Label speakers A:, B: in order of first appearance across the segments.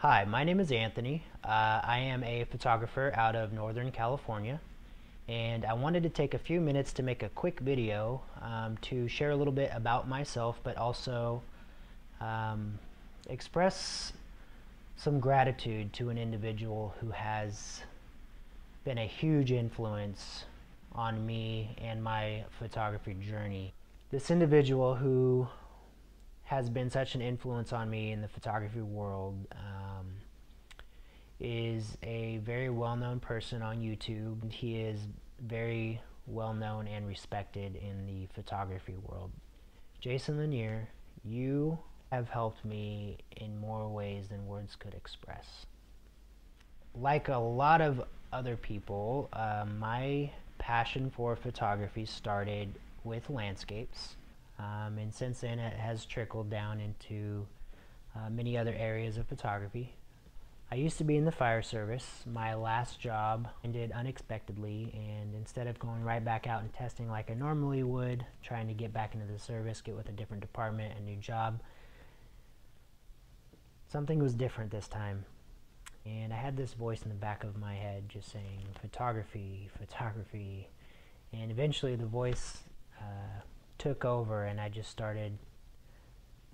A: Hi, my name is Anthony. I am a photographer out of Northern California, and I wanted to take a few minutes to make a quick video to share a little bit about myself, but also um, express some gratitude to an individual who has been a huge influence on me and my photography journey. This individual who has been such an influence on me in the photography world is a very well-known person on YouTube. He is very well-known and respected in the photography world. Jason Lanier, you have helped me in more ways than words could express. Like a lot of other people, my passion for photography started with landscapes, and since then it has trickled down into many other areas of photography. I used to be in the fire service. My last job ended unexpectedly, and instead of going right back out and testing like I normally would, trying to get back into the service, get with a different department, a new job, something was different this time. And I had this voice in the back of my head just saying, photography, photography. And eventually the voice took over, and I just started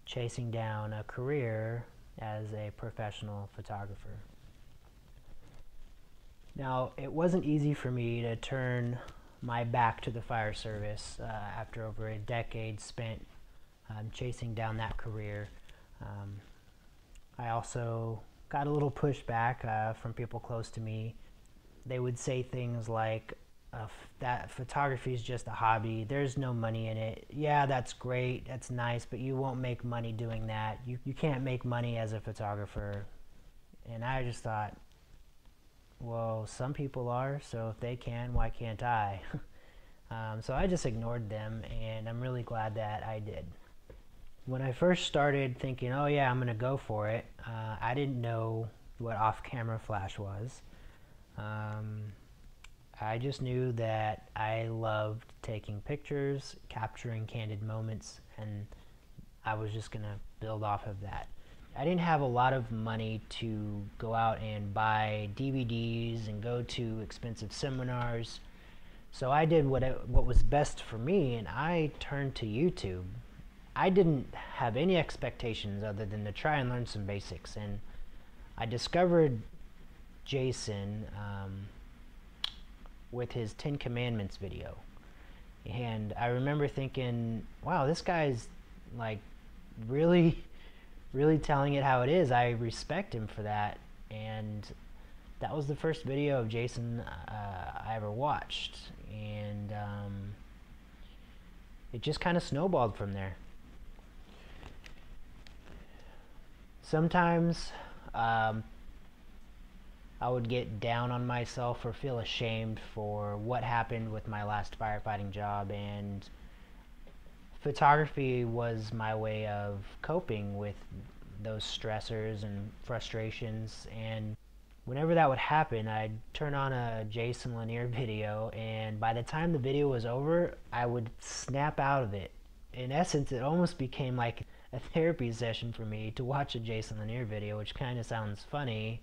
A: chasing down a career as a professional photographer. Now, it wasn't easy for me to turn my back to the fire service after over a decade spent chasing down that career. I also got a little pushback from people close to me. They would say things like, that photography is just a hobby, there's no money in it. Yeah, that's great, that's nice, but you won't make money doing that. You can't make money as a photographer. And I just thought, well, some people are, so if they can, why can't I? So I just ignored them, and I'm really glad that I did. When I first started thinking, oh yeah, I'm gonna go for it, I didn't know what off-camera flash was. I just knew that I loved taking pictures, capturing candid moments, and I was just going to build off of that. I didn't have a lot of money to go out and buy DVDs and go to expensive seminars, so I did what was best for me, and I turned to YouTube. I didn't have any expectations other than to try and learn some basics, and I discovered Jason with his 10 Commandments video, and I remember thinking, wow, this guy's like really telling it how it is. I respect him for that. And that was the first video of Jason I ever watched, and it just kind of snowballed from there. Sometimes I would get down on myself or feel ashamed for what happened with my last firefighting job, and photography was my way of coping with those stressors and frustrations. And whenever that would happen, I'd turn on a Jason Lanier video, and by the time the video was over, I would snap out of it. In essence, it almost became like a therapy session for me to watch a Jason Lanier video, which kind of sounds funny.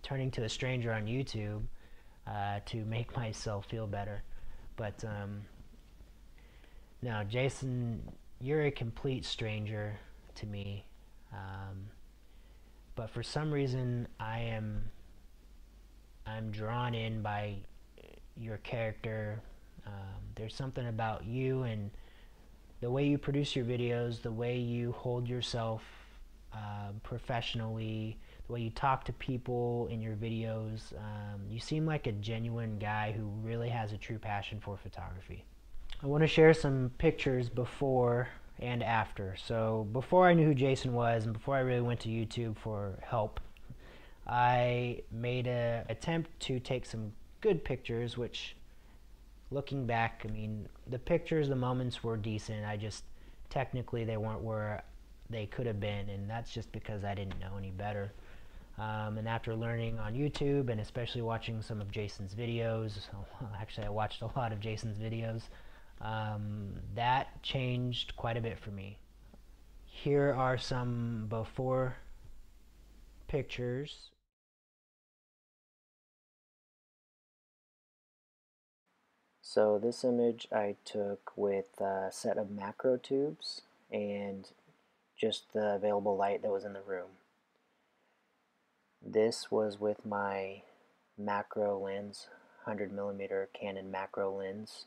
A: Turning to a stranger on YouTube to make myself feel better. But no, Jason, you're a complete stranger to me. But for some reason, I'm drawn in by your character. There's something about you and the way you produce your videos, the way you hold yourself professionally, the way you talk to people in your videos. You seem like a genuine guy who really has a true passion for photography. I want to share some pictures before and after. So before I knew who Jason was, and before I really went to YouTube for help, I made an attempt to take some good pictures, which, looking back, I mean, the pictures, the moments were decent. I just, technically they weren't where they could have been, and that's just because I didn't know any better. And after learning on YouTube, and especially watching some of Jason's videos, actually I watched a lot of Jason's videos, that changed quite a bit for me. Here are some before pictures. So this image I took with a set of macro tubes and just the available light that was in the room. This was with my macro lens, 100mm Canon macro lens.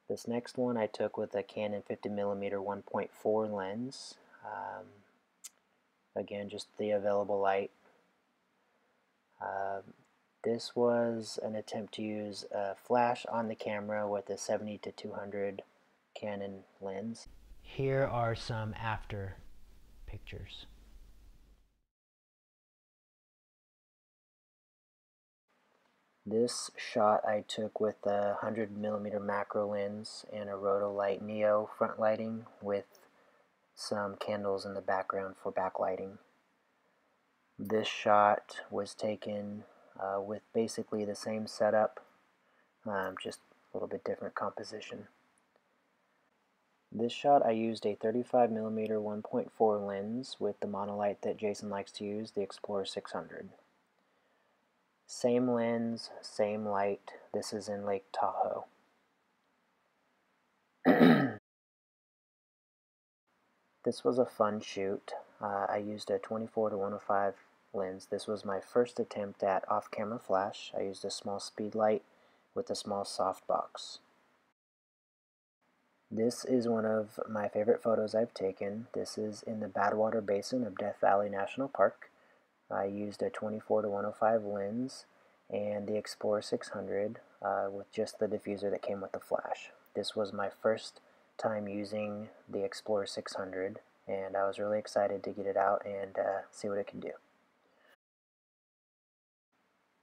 A: This next one I took with a Canon 50mm 1.4 lens. Again, just the available light. This was an attempt to use a flash on the camera with a 70-200 Canon lens. Here are some after pictures. This shot I took with a 100mm macro lens and a Rotolight Neo front lighting with some candles in the background for backlighting. This shot was taken with basically the same setup, just a little bit different composition. This shot I used a 35mm 1.4 lens with the monolight that Jason likes to use, the Explorer 600. Same lens, same light. This is in Lake Tahoe. This was a fun shoot. I used a 24-105 lens. This was my first attempt at off-camera flash. I used a small speed light with a small softbox. This is one of my favorite photos I've taken. This is in the Badwater Basin of Death Valley National Park. I used a 24-105 lens and the Explorer 600 with just the diffuser that came with the flash. This was my first time using the Explorer 600, and I was really excited to get it out and see what it can do.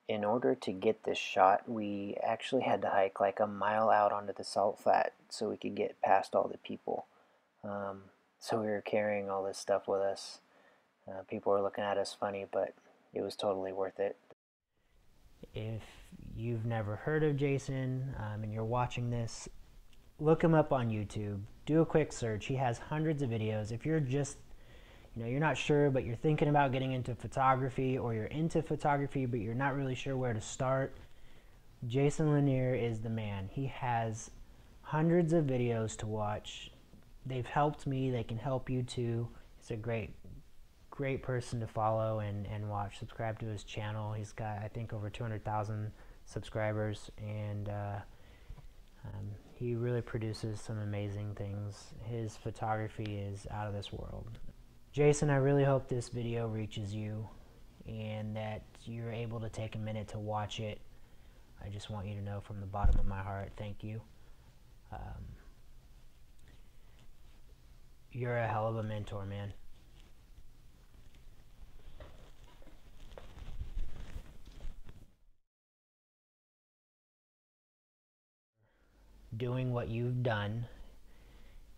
A: In order to get this shot, we actually had to hike like a mile out onto the salt flat so we could get past all the people. So we were carrying all this stuff with us. People were looking at us funny, but it was totally worth it. If you've never heard of Jason and you're watching this, look him up on YouTube. Do a quick search. He has hundreds of videos. If you're just, you're not sure, but you're thinking about getting into photography, or you're into photography, but you're not really sure where to start, Jason Lanier is the man. He has hundreds of videos to watch. They've helped me. They can help you too. He's a great person to follow and watch. Subscribe to his channel. He's got, I think, over 200,000 subscribers, and he really produces some amazing things. His photography is out of this world. Jason, I really hope this video reaches you and that you're able to take a minute to watch it. I just want you to know from the bottom of my heart, thank you. You're a hell of a mentor, man. Doing what you've done,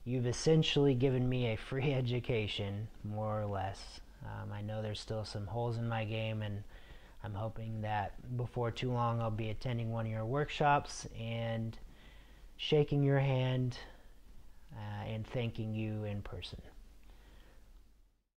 A: you've essentially given me a free education, more or less. I know there's still some holes in my game, and I'm hoping that before too long I'll be attending one of your workshops and shaking your hand and thanking you in person.